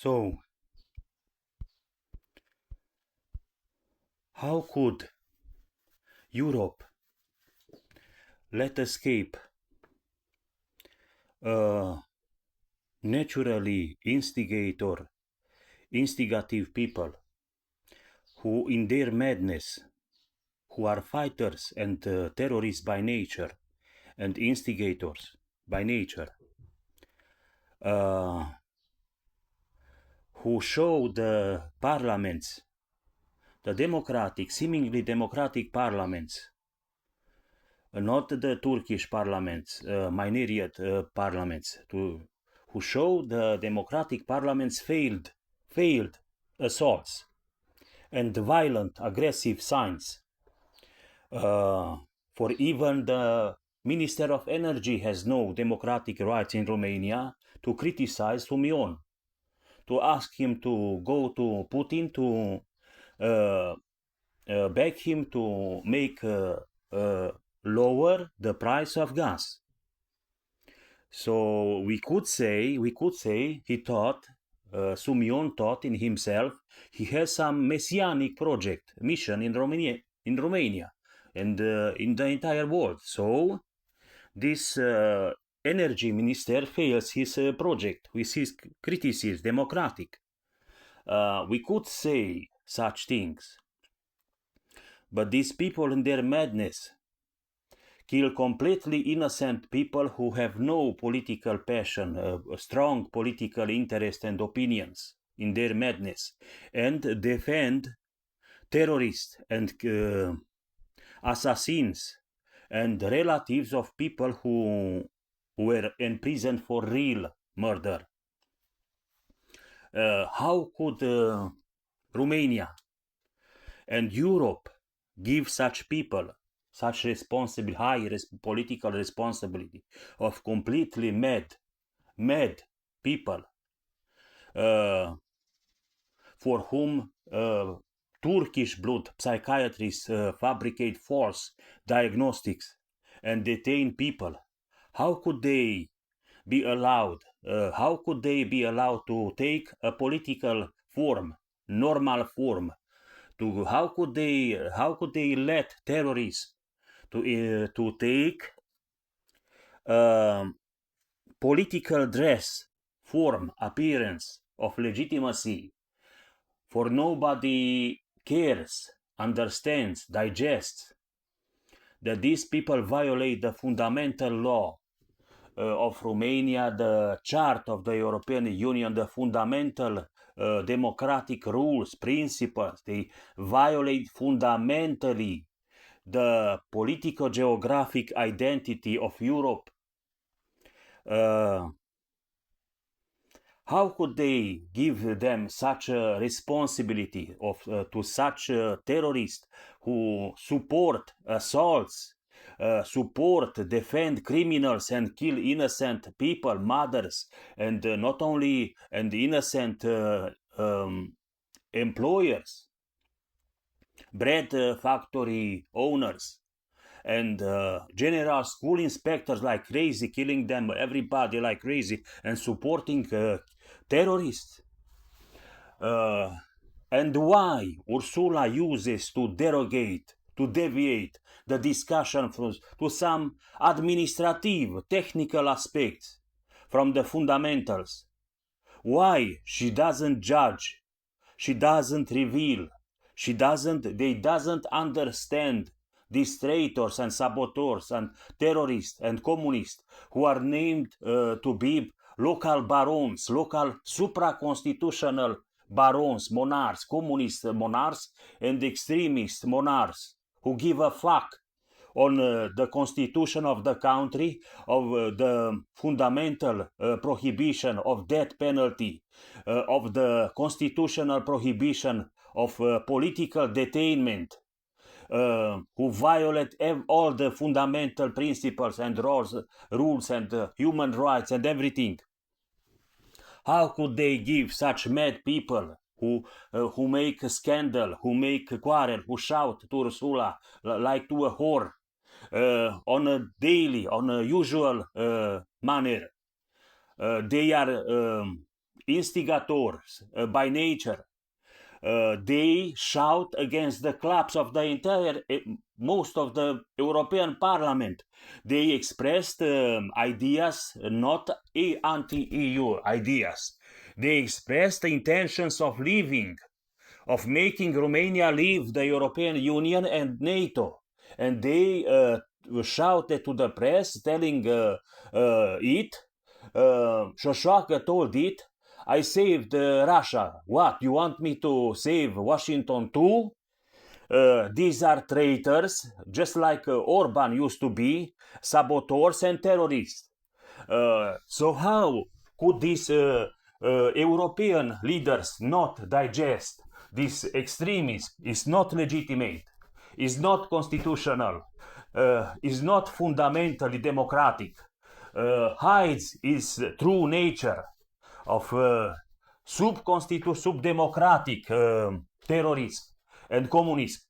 So, how could Europe let escape a naturally instigative people who, in their madness, who are fighters and terrorists by nature and instigators by nature, uh, who show the parliaments, the seemingly democratic parliaments, not the Turkish parliaments, Mineriad parliaments, who show the democratic parliaments failed assaults and violent, aggressive signs. For even the Minister of Energy has no democratic rights in Romania to criticize Sumion, to ask him to go to Putin to beg him to make lower the price of gas. So we could say he thought, Sumion thought in himself, he has some messianic mission in Romania, and in the entire world. So this energy minister fails his project with his criticism, democratic. We could say such things, but these people in their madness kill completely innocent people who have no political passion, strong political interest and opinions in their madness, and defend terrorists and assassins and relatives of people who were imprisoned for real murder. How could Romania and Europe give such people such political responsibility of completely mad people for whom Turkish blood psychiatrists fabricate false diagnostics and detain people? How could they be allowed? How could they be allowed to take a political form, normal form? How could they let terrorists to take political dress, form, appearance of legitimacy? For nobody cares, understands, digests that these people violate the fundamental law of Romania, the chart of the European Union, the fundamental democratic rules, principles. They violate fundamentally the politico-geographic identity of Europe. How could they give them such a responsibility to such terrorists who support assaults, defend criminals and kill innocent people, mothers, and not only and innocent employers, bread factory owners, and general school inspectors like crazy, killing them, everybody like crazy, and supporting terrorists? And why Ursula uses to deviate the discussion to some administrative, technical aspects from the fundamentals? Why she doesn't judge, she doesn't reveal, they doesn't understand these traitors and saboteurs and terrorists and communists who are named to be local barons, local supra-constitutional barons, monarchs, communist monarchs, and extremist monarchs who give a fuck on the constitution of the country, of the fundamental prohibition of death penalty, of the constitutional prohibition of political detainment, who violate all the fundamental principles and rules and human rights and everything. How could they give such mad people who make a scandal, who make a quarrel, who shout to Ursula like to a whore on a daily, on a usual manner? They are instigators by nature. They shout against the collapse of the entire, most of the European Parliament. They expressed ideas, not anti-EU ideas. They expressed the intentions of leaving, of making Romania leave the European Union and NATO. And they shouted to the press, telling Șoșoacă told it, I saved Russia. What, you want me to save Washington too? These are traitors, just like Orban used to be, saboteurs and terrorists. So how could these European leaders not digest this extremism? Is not legitimate, is not constitutional, is not fundamentally democratic, hides its true nature of sub-democratic terrorism and communism.